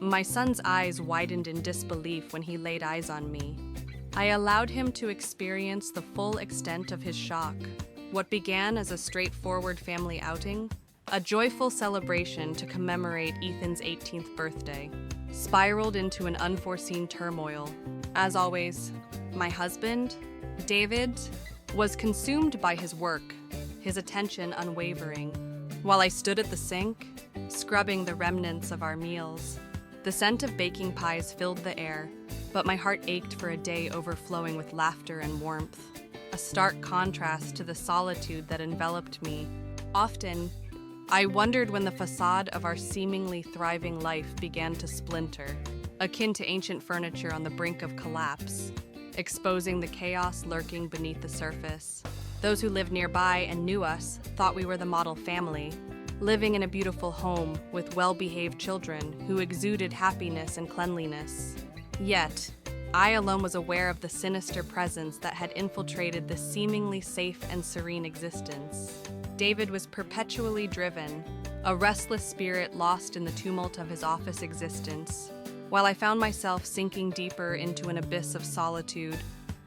My son's eyes widened in disbelief when he laid eyes on me. I allowed him to experience the full extent of his shock. What began as a straightforward family outing, a joyful celebration to commemorate Ethan's 18th birthday, spiraled into an unforeseen turmoil. As always, my husband, David, was consumed by his work, his attention unwavering, while I stood at the sink, scrubbing the remnants of our meals. The scent of baking pies filled the air, but my heart ached for a day overflowing with laughter and warmth, a stark contrast to the solitude that enveloped me. Often, I wondered when the facade of our seemingly thriving life began to splinter, akin to ancient furniture on the brink of collapse, exposing the chaos lurking beneath the surface. Those who lived nearby and knew us thought we were the model family, living in a beautiful home with well-behaved children who exuded happiness and cleanliness. Yet, I alone was aware of the sinister presence that had infiltrated this seemingly safe and serene existence. David was perpetually driven, a restless spirit lost in the tumult of his office existence, while I found myself sinking deeper into an abyss of solitude,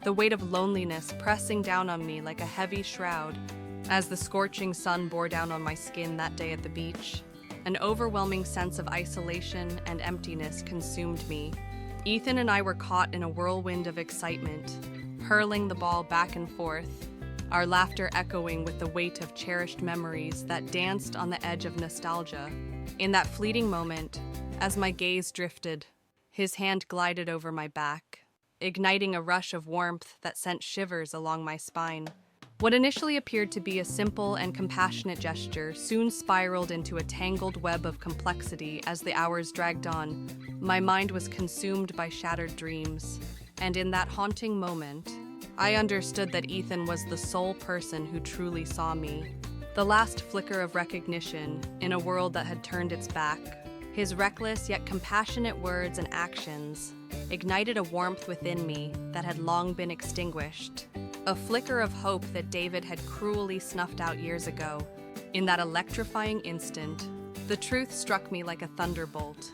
the weight of loneliness pressing down on me like a heavy shroud. As the scorching sun bore down on my skin that day at the beach, an overwhelming sense of isolation and emptiness consumed me. Ethan and I were caught in a whirlwind of excitement, hurling the ball back and forth, our laughter echoing with the weight of cherished memories that danced on the edge of nostalgia. In that fleeting moment, as my gaze drifted, his hand glided over my back, igniting a rush of warmth that sent shivers along my spine. What initially appeared to be a simple and compassionate gesture soon spiraled into a tangled web of complexity as the hours dragged on. My mind was consumed by shattered dreams, and in that haunting moment, I understood that Ethan was the sole person who truly saw me. The last flicker of recognition in a world that had turned its back. His reckless yet compassionate words and actions ignited a warmth within me that had long been extinguished. A flicker of hope that David had cruelly snuffed out years ago. In that electrifying instant, the truth struck me like a thunderbolt.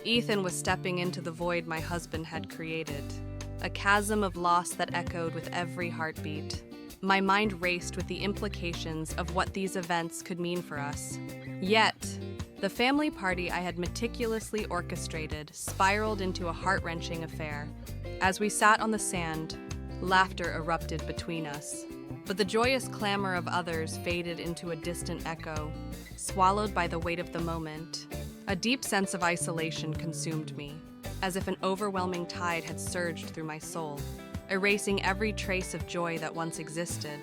Ethan was stepping into the void my husband had created, a chasm of loss that echoed with every heartbeat. My mind raced with the implications of what these events could mean for us. Yet, the family party I had meticulously orchestrated spiraled into a heart-wrenching affair. As we sat on the sand, laughter erupted between us, but the joyous clamor of others faded into a distant echo, swallowed by the weight of the moment. A deep sense of isolation consumed me, as if an overwhelming tide had surged through my soul, erasing every trace of joy that once existed.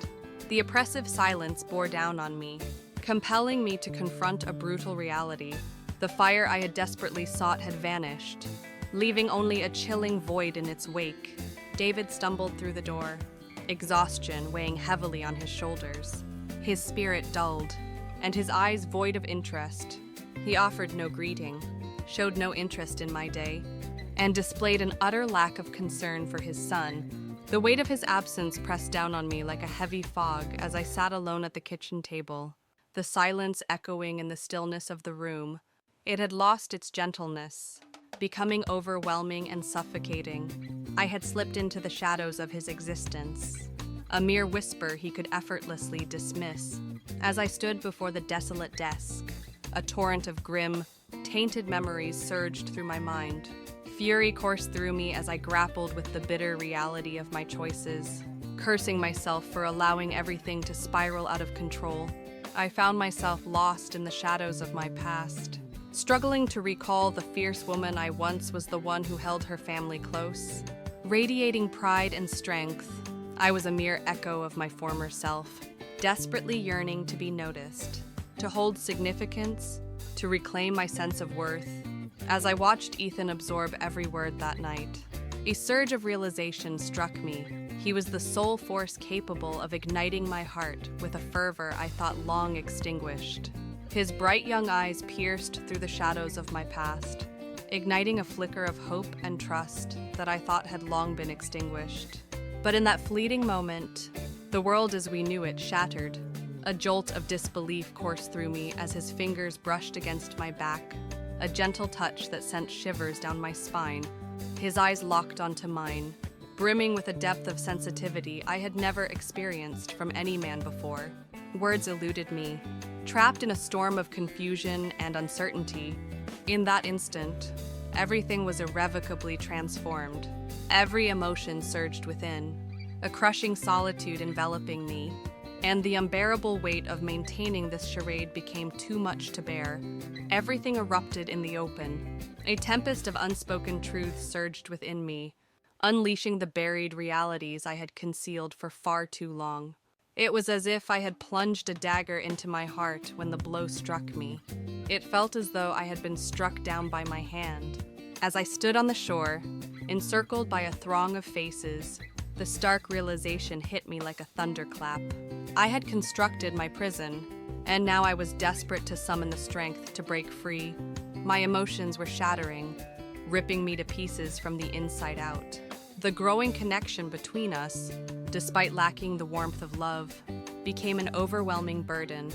The oppressive silence bore down on me, compelling me to confront a brutal reality. The fire I had desperately sought had vanished, leaving only a chilling void in its wake. David stumbled through the door, exhaustion weighing heavily on his shoulders. His spirit dulled, and his eyes void of interest. He offered no greeting, showed no interest in my day, and displayed an utter lack of concern for his son. The weight of his absence pressed down on me like a heavy fog as I sat alone at the kitchen table, the silence echoing in the stillness of the room. It had lost its gentleness, becoming overwhelming and suffocating. I had slipped into the shadows of his existence, a mere whisper he could effortlessly dismiss. As I stood before the desolate desk, a torrent of grim, tainted memories surged through my mind. Fury coursed through me as I grappled with the bitter reality of my choices, cursing myself for allowing everything to spiral out of control. I found myself lost in the shadows of my past, struggling to recall the fierce woman I once was, the one who held her family close. Radiating pride and strength, I was a mere echo of my former self, desperately yearning to be noticed, to hold significance, to reclaim my sense of worth. As I watched Ethan absorb every word that night, a surge of realization struck me. He was the sole force capable of igniting my heart with a fervor I thought long extinguished. His bright young eyes pierced through the shadows of my past, igniting a flicker of hope and trust that I thought had long been extinguished. But in that fleeting moment, the world as we knew it shattered. A jolt of disbelief coursed through me as his fingers brushed against my back, a gentle touch that sent shivers down my spine. His eyes locked onto mine, brimming with a depth of sensitivity I had never experienced from any man before. Words eluded me, trapped in a storm of confusion and uncertainty. In that instant, everything was irrevocably transformed. Every emotion surged within, a crushing solitude enveloping me, and the unbearable weight of maintaining this charade became too much to bear. Everything erupted in the open. A tempest of unspoken truths surged within me, unleashing the buried realities I had concealed for far too long. It was as if I had plunged a dagger into my heart when the blow struck me. It felt as though I had been struck down by my hand. As I stood on the shore, encircled by a throng of faces, the stark realization hit me like a thunderclap. I had constructed my prison, and now I was desperate to summon the strength to break free. My emotions were shattering, ripping me to pieces from the inside out. The growing connection between us, despite lacking the warmth of love, became an overwhelming burden.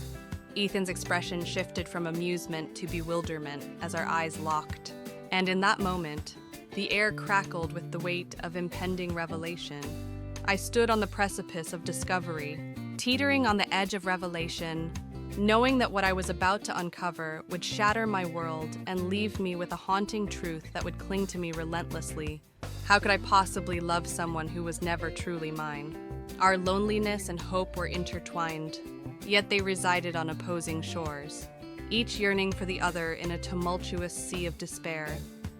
Ethan's expression shifted from amusement to bewilderment as our eyes locked. And in that moment, the air crackled with the weight of impending revelation. I stood on the precipice of discovery, teetering on the edge of revelation, knowing that what I was about to uncover would shatter my world and leave me with a haunting truth that would cling to me relentlessly. How could I possibly love someone who was never truly mine? Our loneliness and hope were intertwined, yet they resided on opposing shores, each yearning for the other in a tumultuous sea of despair.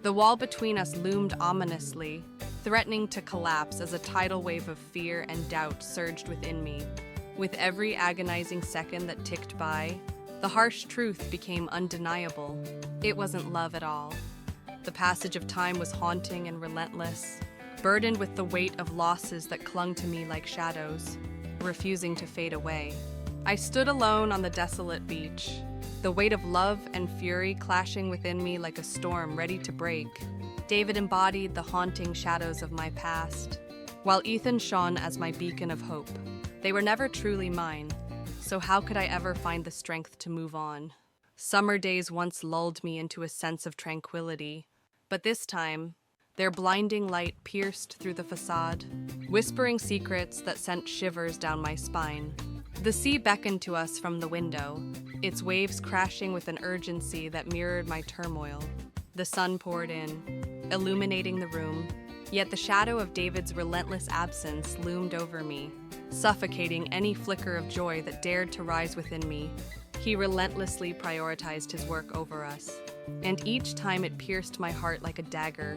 The wall between us loomed ominously, threatening to collapse as a tidal wave of fear and doubt surged within me. With every agonizing second that ticked by, the harsh truth became undeniable. It wasn't love at all. The passage of time was haunting and relentless, burdened with the weight of losses that clung to me like shadows, refusing to fade away. I stood alone on the desolate beach, the weight of love and fury clashing within me like a storm ready to break. David embodied the haunting shadows of my past, while Ethan shone as my beacon of hope. They were never truly mine, so how could I ever find the strength to move on? Summer days once lulled me into a sense of tranquility, but this time, their blinding light pierced through the facade, whispering secrets that sent shivers down my spine. The sea beckoned to us from the window, its waves crashing with an urgency that mirrored my turmoil. The sun poured in, illuminating the room, yet the shadow of David's relentless absence loomed over me, suffocating any flicker of joy that dared to rise within me. He relentlessly prioritized his work over us, and each time it pierced my heart like a dagger,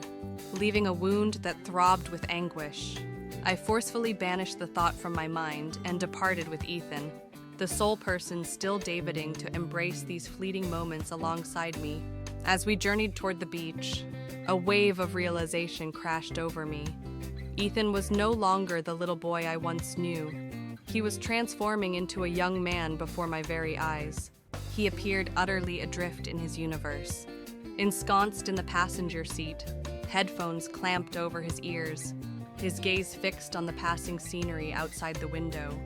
leaving a wound that throbbed with anguish. I forcefully banished the thought from my mind and departed with Ethan, the sole person still Daviding to embrace these fleeting moments alongside me. As we journeyed toward the beach, a wave of realization crashed over me. Ethan was no longer the little boy I once knew. He was transforming into a young man before my very eyes. He appeared utterly adrift in his universe. Ensconced in the passenger seat, headphones clamped over his ears, his gaze fixed on the passing scenery outside the window,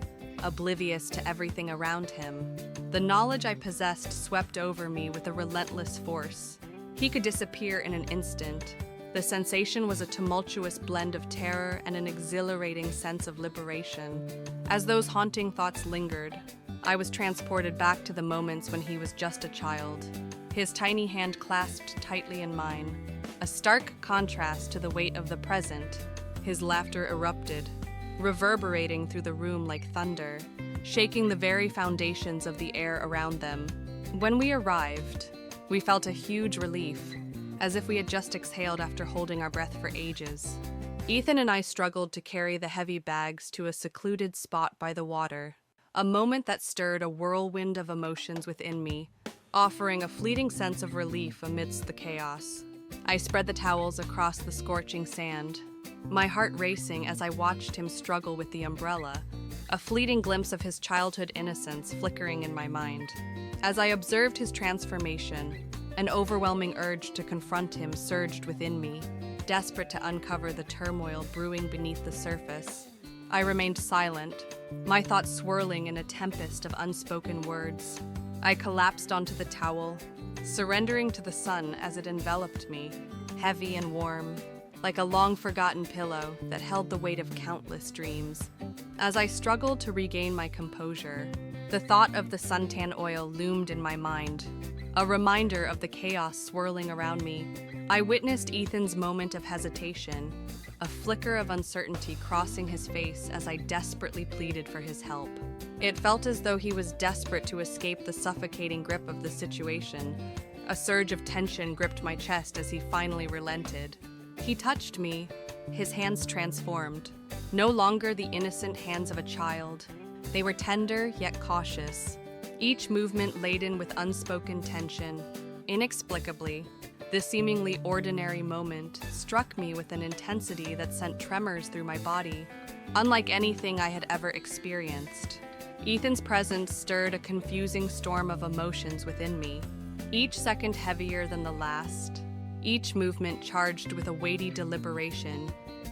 oblivious to everything around him. The knowledge I possessed swept over me with a relentless force. He could disappear in an instant. The sensation was a tumultuous blend of terror and an exhilarating sense of liberation. As those haunting thoughts lingered, I was transported back to the moments when he was just a child, his tiny hand clasped tightly in mine. A stark contrast to the weight of the present. His laughter erupted, reverberating through the room like thunder, shaking the very foundations of the air around them. When we arrived, we felt a huge relief, as if we had just exhaled after holding our breath for ages. Ethan and I struggled to carry the heavy bags to a secluded spot by the water, a moment that stirred a whirlwind of emotions within me, offering a fleeting sense of relief amidst the chaos. I spread the towels across the scorching sand, my heart racing as I watched him struggle with the umbrella, a fleeting glimpse of his childhood innocence flickering in my mind. As I observed his transformation, an overwhelming urge to confront him surged within me, desperate to uncover the turmoil brewing beneath the surface. I remained silent, my thoughts swirling in a tempest of unspoken words. I collapsed onto the towel, surrendering to the sun as it enveloped me, heavy and warm, like a long-forgotten pillow that held the weight of countless dreams. As I struggled to regain my composure, the thought of the suntan oil loomed in my mind, a reminder of the chaos swirling around me. I witnessed Ethan's moment of hesitation, a flicker of uncertainty crossing his face as I desperately pleaded for his help. It felt as though he was desperate to escape the suffocating grip of the situation. A surge of tension gripped my chest as he finally relented. He touched me, his hands transformed. No longer the innocent hands of a child. They were tender yet cautious, each movement laden with unspoken tension. Inexplicably, this seemingly ordinary moment struck me with an intensity that sent tremors through my body, unlike anything I had ever experienced. Ethan's presence stirred a confusing storm of emotions within me, each second heavier than the last, each movement charged with a weighty deliberation,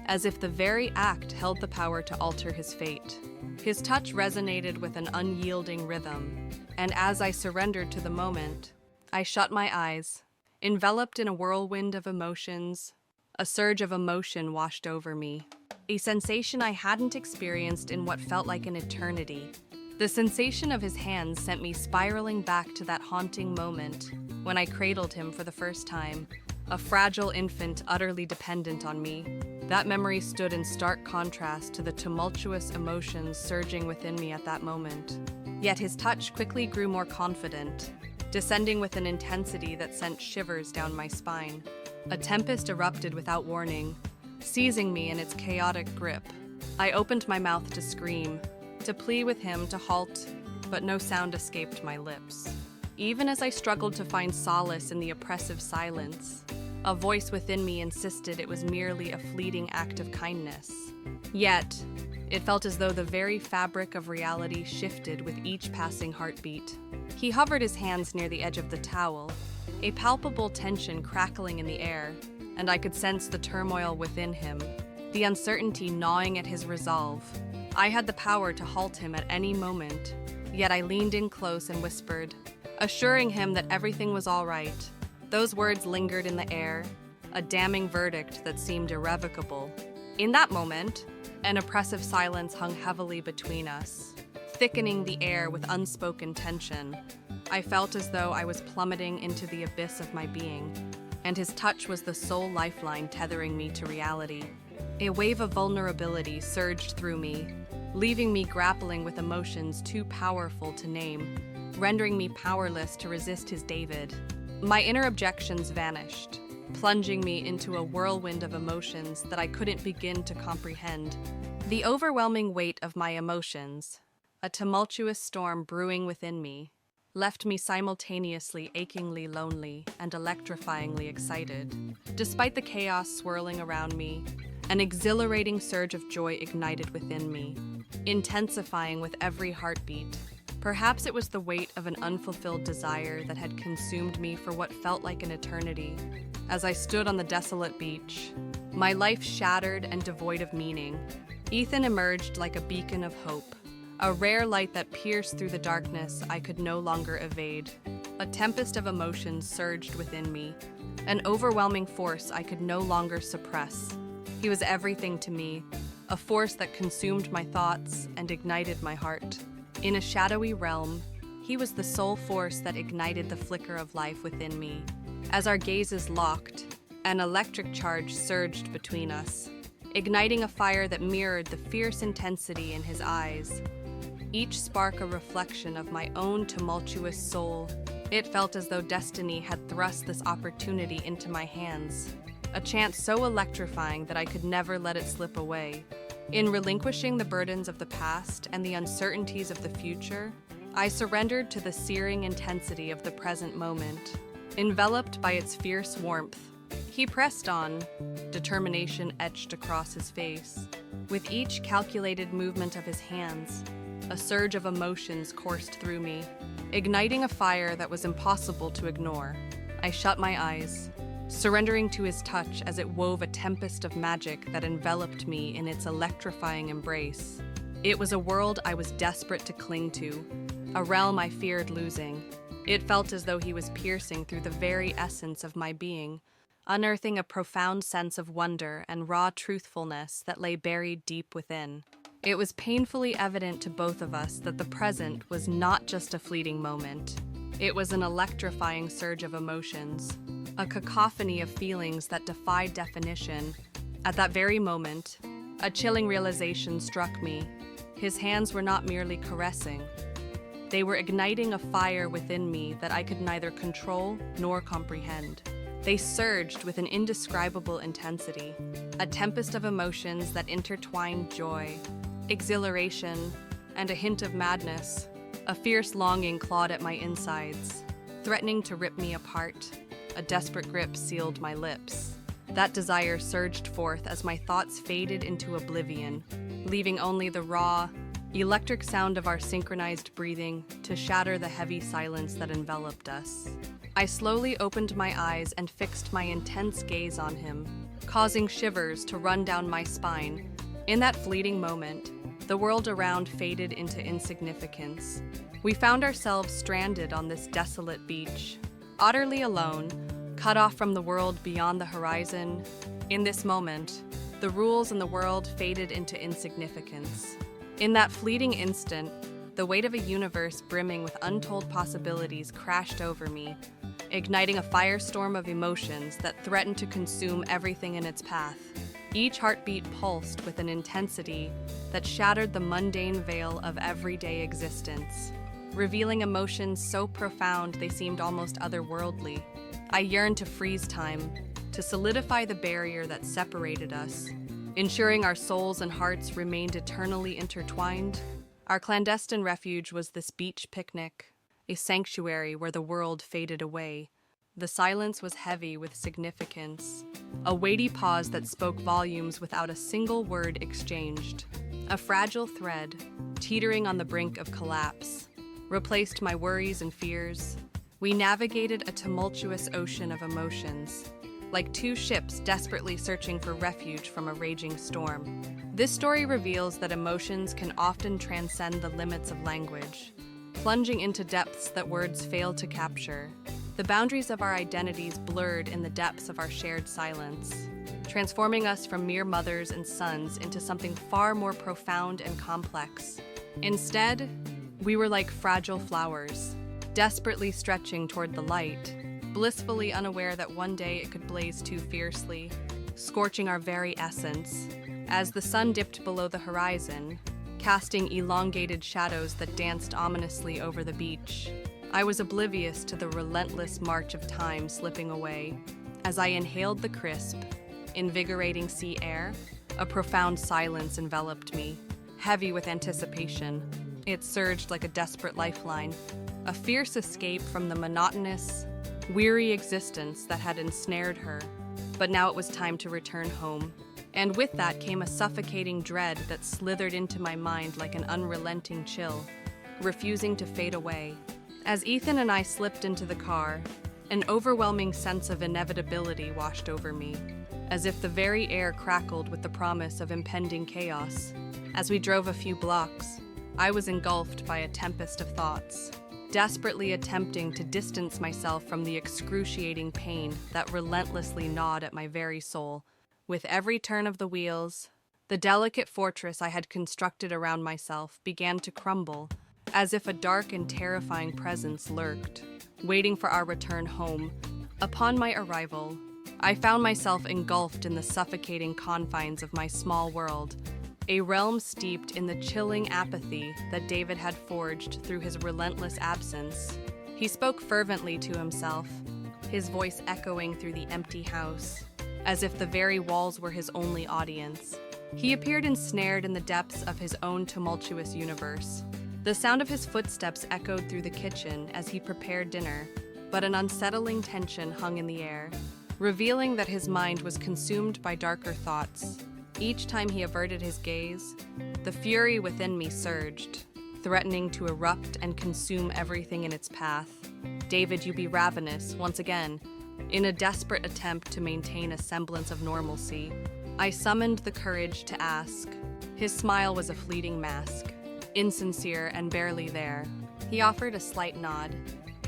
as if the very act held the power to alter his fate. His touch resonated with an unyielding rhythm, and as I surrendered to the moment, I shut my eyes, enveloped in a whirlwind of emotions. A surge of emotion washed over me, a sensation I hadn't experienced in what felt like an eternity. The sensation of his hands sent me spiraling back to that haunting moment when I cradled him for the first time, a fragile infant utterly dependent on me. That memory stood in stark contrast to the tumultuous emotions surging within me at that moment. Yet his touch quickly grew more confident, descending with an intensity that sent shivers down my spine. A tempest erupted without warning, seizing me in its chaotic grip. I opened my mouth to scream, to plead with him to halt, but no sound escaped my lips. Even as I struggled to find solace in the oppressive silence, a voice within me insisted it was merely a fleeting act of kindness. Yet, it felt as though the very fabric of reality shifted with each passing heartbeat. He hovered his hands near the edge of the towel, a palpable tension crackling in the air, and I could sense the turmoil within him, the uncertainty gnawing at his resolve. I had the power to halt him at any moment, yet I leaned in close and whispered, assuring him that everything was all right. Those words lingered in the air, a damning verdict that seemed irrevocable. In that moment, an oppressive silence hung heavily between us, thickening the air with unspoken tension. I felt as though I was plummeting into the abyss of my being, and his touch was the sole lifeline tethering me to reality. A wave of vulnerability surged through me, leaving me grappling with emotions too powerful to name, rendering me powerless to resist his David. My inner objections vanished, plunging me into a whirlwind of emotions that I couldn't begin to comprehend. The overwhelming weight of my emotions, a tumultuous storm brewing within me, left me simultaneously achingly lonely and electrifyingly excited. Despite the chaos swirling around me, an exhilarating surge of joy ignited within me, intensifying with every heartbeat. Perhaps it was the weight of an unfulfilled desire that had consumed me for what felt like an eternity. As I stood on the desolate beach, my life shattered and devoid of meaning, Ethan emerged like a beacon of hope, a rare light that pierced through the darkness I could no longer evade. A tempest of emotions surged within me, an overwhelming force I could no longer suppress. He was everything to me, a force that consumed my thoughts and ignited my heart. In a shadowy realm, he was the sole force that ignited the flicker of life within me. As our gazes locked, an electric charge surged between us, igniting a fire that mirrored the fierce intensity in his eyes, each spark a reflection of my own tumultuous soul. It felt as though destiny had thrust this opportunity into my hands, a chance so electrifying that I could never let it slip away. In relinquishing the burdens of the past and the uncertainties of the future, I surrendered to the searing intensity of the present moment. Enveloped by its fierce warmth, he pressed on, determination etched across his face. With each calculated movement of his hands, a surge of emotions coursed through me, igniting a fire that was impossible to ignore. I shut my eyes, surrendering to his touch as it wove a tempest of magic that enveloped me in its electrifying embrace. It was a world I was desperate to cling to, a realm I feared losing, It felt as though he was piercing through the very essence of my being, unearthing a profound sense of wonder and raw truthfulness that lay buried deep within. It was painfully evident to both of us that the present was not just a fleeting moment. It was an electrifying surge of emotions, a cacophony of feelings that defied definition. At that very moment, a chilling realization struck me. His hands were not merely caressing. They were igniting a fire within me that I could neither control nor comprehend. They surged with an indescribable intensity, a tempest of emotions that intertwined joy, exhilaration, and a hint of madness. A fierce longing clawed at my insides, threatening to rip me apart. A desperate grip sealed my lips. That desire surged forth as my thoughts faded into oblivion, leaving only the raw, electric sound of our synchronized breathing to shatter the heavy silence that enveloped us. I slowly opened my eyes and fixed my intense gaze on him, causing shivers to run down my spine. In that fleeting moment, the world around faded into insignificance. We found ourselves stranded on this desolate beach, utterly alone, cut off from the world beyond the horizon. In this moment, the rules in the world faded into insignificance. In that fleeting instant, the weight of a universe brimming with untold possibilities crashed over me, igniting a firestorm of emotions that threatened to consume everything in its path. Each heartbeat pulsed with an intensity that shattered the mundane veil of everyday existence, revealing emotions so profound they seemed almost otherworldly. I yearned to freeze time, to solidify the barrier that separated us, ensuring our souls and hearts remained eternally intertwined. Our clandestine refuge was this beach picnic, a sanctuary where the world faded away. The silence was heavy with significance, a weighty pause that spoke volumes without a single word exchanged. A fragile thread, teetering on the brink of collapse, replaced my worries and fears. We navigated a tumultuous ocean of emotions, like two ships desperately searching for refuge from a raging storm. This story reveals that emotions can often transcend the limits of language, plunging into depths that words fail to capture. The boundaries of our identities blurred in the depths of our shared silence, transforming us from mere mothers and sons into something far more profound and complex. Instead, we were like fragile flowers, desperately stretching toward the light, blissfully unaware that one day it could blaze too fiercely, scorching our very essence. As the sun dipped below the horizon, casting elongated shadows that danced ominously over the beach, I was oblivious to the relentless march of time slipping away. As I inhaled the crisp, invigorating sea air, a profound silence enveloped me, heavy with anticipation. It surged like a desperate lifeline, a fierce escape from the monotonous, weary existence that had ensnared her. But now it was time to return home. And with that came a suffocating dread that slithered into my mind like an unrelenting chill, refusing to fade away. As Ethan and I slipped into the car, an overwhelming sense of inevitability washed over me, as if the very air crackled with the promise of impending chaos. As we drove a few blocks, I was engulfed by a tempest of thoughts, desperately attempting to distance myself from the excruciating pain that relentlessly gnawed at my very soul. With every turn of the wheels, the delicate fortress I had constructed around myself began to crumble, as if a dark and terrifying presence lurked, waiting for our return home. Upon my arrival, I found myself engulfed in the suffocating confines of my small world, a realm steeped in the chilling apathy that David had forged through his relentless absence. He spoke fervently to himself, his voice echoing through the empty house, as if the very walls were his only audience. He appeared ensnared in the depths of his own tumultuous universe. The sound of his footsteps echoed through the kitchen as he prepared dinner, but an unsettling tension hung in the air, revealing that his mind was consumed by darker thoughts. Each time he averted his gaze, the fury within me surged, threatening to erupt and consume everything in its path. David, you be ravenous, once again. In a desperate attempt to maintain a semblance of normalcy, I summoned the courage to ask. His smile was a fleeting mask, insincere and barely there. He offered a slight nod,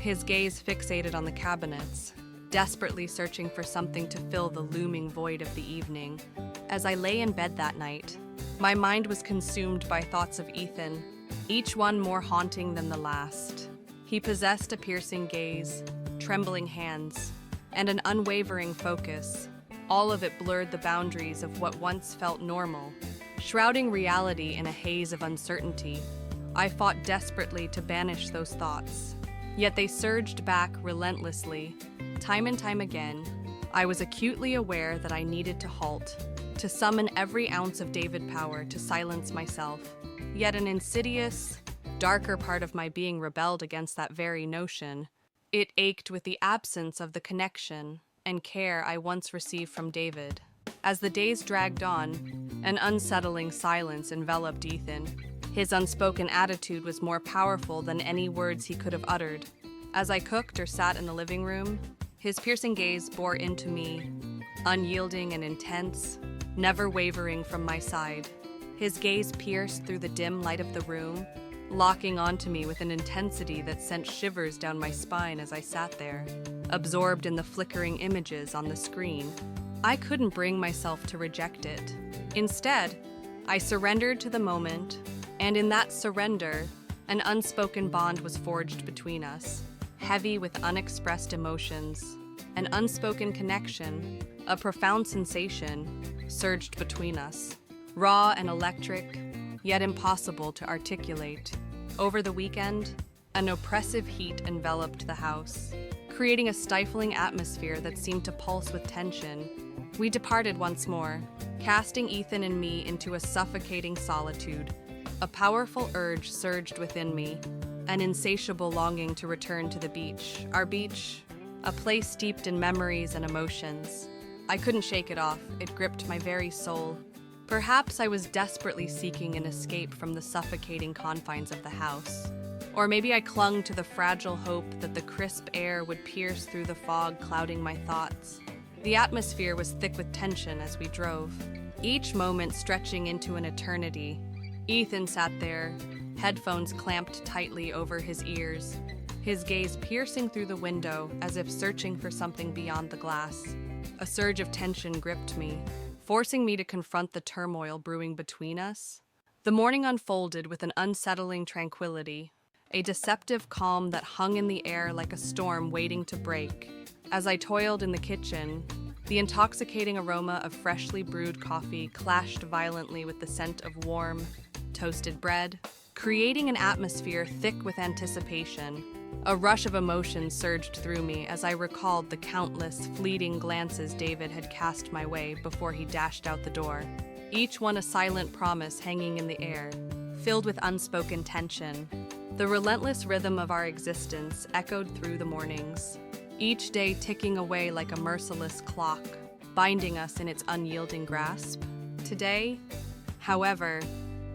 his gaze fixated on the cabinets, desperately searching for something to fill the looming void of the evening. As I lay in bed that night, my mind was consumed by thoughts of Ethan, each one more haunting than the last. He possessed a piercing gaze, trembling hands, and an unwavering focus. All of it blurred the boundaries of what once felt normal, shrouding reality in a haze of uncertainty. I fought desperately to banish those thoughts, yet they surged back relentlessly. Time and time again, I was acutely aware that I needed to halt, to summon every ounce of David power to silence myself. Yet an insidious, darker part of my being rebelled against that very notion. It ached with the absence of the connection and care I once received from David. As the days dragged on, an unsettling silence enveloped Ethan. His unspoken attitude was more powerful than any words he could have uttered. As I cooked or sat in the living room, his piercing gaze bore into me, unyielding and intense, never wavering from my side. His gaze pierced through the dim light of the room, locking onto me with an intensity that sent shivers down my spine as I sat there, absorbed in the flickering images on the screen. I couldn't bring myself to reject it. Instead, I surrendered to the moment, and in that surrender, an unspoken bond was forged between us, heavy with unexpressed emotions. An unspoken connection, a profound sensation, surged between us, raw and electric, yet impossible to articulate. Over the weekend, an oppressive heat enveloped the house, creating a stifling atmosphere that seemed to pulse with tension. We departed once more, casting Ethan and me into a suffocating solitude. A powerful urge surged within me, an insatiable longing to return to the beach. Our beach, a place steeped in memories and emotions. I couldn't shake it off. It gripped my very soul. Perhaps I was desperately seeking an escape from the suffocating confines of the house. Or maybe I clung to the fragile hope that the crisp air would pierce through the fog clouding my thoughts. The atmosphere was thick with tension as we drove, each moment stretching into an eternity. Ethan sat there, headphones clamped tightly over his ears, his gaze piercing through the window as if searching for something beyond the glass. A surge of tension gripped me, forcing me to confront the turmoil brewing between us. The morning unfolded with an unsettling tranquility, a deceptive calm that hung in the air like a storm waiting to break. As I toiled in the kitchen, the intoxicating aroma of freshly brewed coffee clashed violently with the scent of warm, toasted bread, creating an atmosphere thick with anticipation. A rush of emotion surged through me as I recalled the countless, fleeting glances David had cast my way before he dashed out the door, each one a silent promise hanging in the air, filled with unspoken tension. The relentless rhythm of our existence echoed through the mornings, each day ticking away like a merciless clock, binding us in its unyielding grasp. Today, however,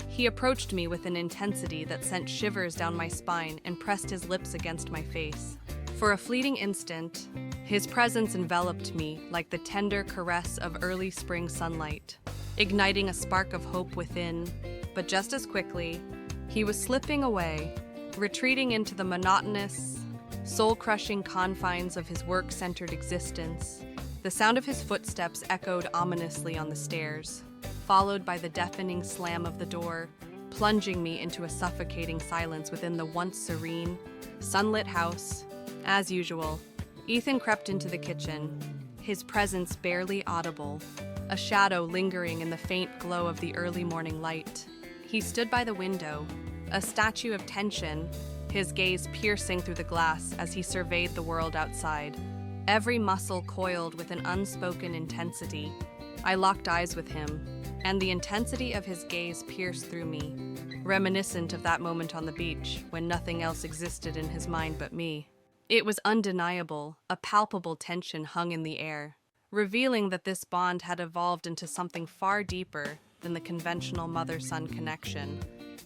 he approached me with an intensity that sent shivers down my spine and pressed his lips against my face. For a fleeting instant, his presence enveloped me like the tender caress of early spring sunlight, igniting a spark of hope within. But just as quickly, he was slipping away, retreating into the monotonous, soul-crushing confines of his work-centered existence. The sound of his footsteps echoed ominously on the stairs, followed by the deafening slam of the door, plunging me into a suffocating silence within the once serene, sunlit house. As usual, Ethan crept into the kitchen, his presence barely audible, a shadow lingering in the faint glow of the early morning light. He stood by the window, a statue of tension, his gaze piercing through the glass as he surveyed the world outside, every muscle coiled with an unspoken intensity. I locked eyes with him, and the intensity of his gaze pierced through me, reminiscent of that moment on the beach when nothing else existed in his mind but me. It was undeniable, a palpable tension hung in the air, revealing that this bond had evolved into something far deeper than the conventional mother-son connection.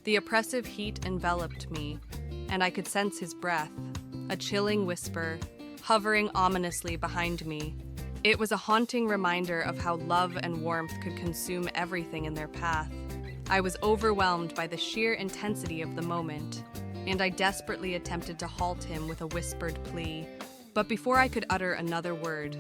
The oppressive heat enveloped me, and I could sense his breath, a chilling whisper, hovering ominously behind me. It was a haunting reminder of how love and warmth could consume everything in their path. I was overwhelmed by the sheer intensity of the moment, and I desperately attempted to halt him with a whispered plea. But before I could utter another word,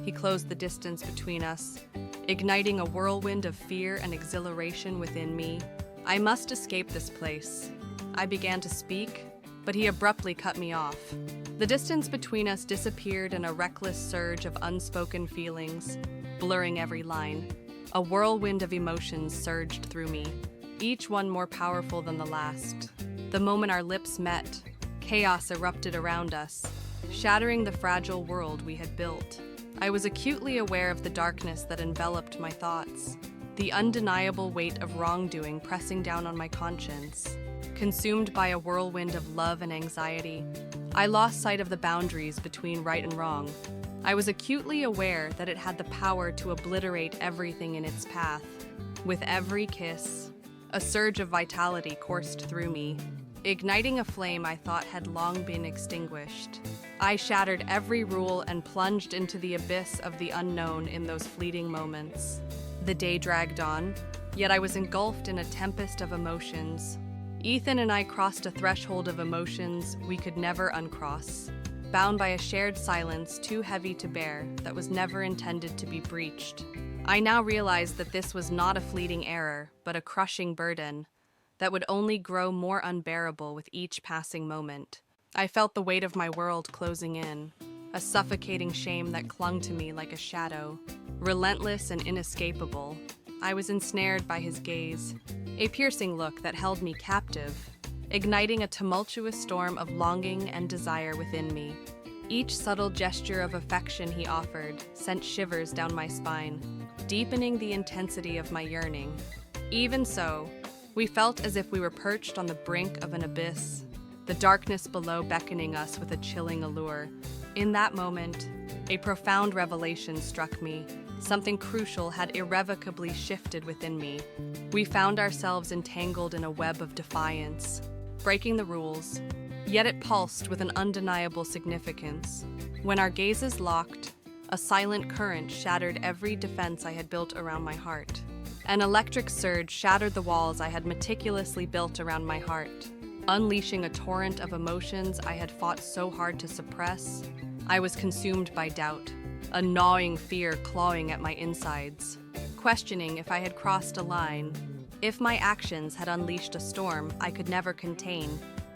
he closed the distance between us, igniting a whirlwind of fear and exhilaration within me. I must escape this place. I began to speak, but he abruptly cut me off. The distance between us disappeared in a reckless surge of unspoken feelings, blurring every line. A whirlwind of emotions surged through me, each one more powerful than the last. The moment our lips met, chaos erupted around us, shattering the fragile world we had built. I was acutely aware of the darkness that enveloped my thoughts, the undeniable weight of wrongdoing pressing down on my conscience. Consumed by a whirlwind of love and anxiety, I lost sight of the boundaries between right and wrong. I was acutely aware that it had the power to obliterate everything in its path. With every kiss, a surge of vitality coursed through me, igniting a flame I thought had long been extinguished. I shattered every rule and plunged into the abyss of the unknown in those fleeting moments. The day dragged on, yet I was engulfed in a tempest of emotions. Ethan and I crossed a threshold of emotions we could never uncross, bound by a shared silence too heavy to bear that was never intended to be breached. I now realized that this was not a fleeting error, but a crushing burden that would only grow more unbearable with each passing moment. I felt the weight of my world closing in, a suffocating shame that clung to me like a shadow. Relentless and inescapable, I was ensnared by his gaze, a piercing look that held me captive, igniting a tumultuous storm of longing and desire within me. Each subtle gesture of affection he offered sent shivers down my spine, deepening the intensity of my yearning. Even so, we felt as if we were perched on the brink of an abyss, the darkness below beckoning us with a chilling allure. In that moment, a profound revelation struck me. Something crucial had irrevocably shifted within me. We found ourselves entangled in a web of defiance, breaking the rules, yet it pulsed with an undeniable significance. When our gazes locked, a silent current shattered every defense I had built around my heart. An electric surge shattered the walls I had meticulously built around my heart, unleashing a torrent of emotions I had fought so hard to suppress. I was consumed by doubt, a gnawing fear clawing at my insides, questioning if I had crossed a line, if my actions had unleashed a storm I could never contain.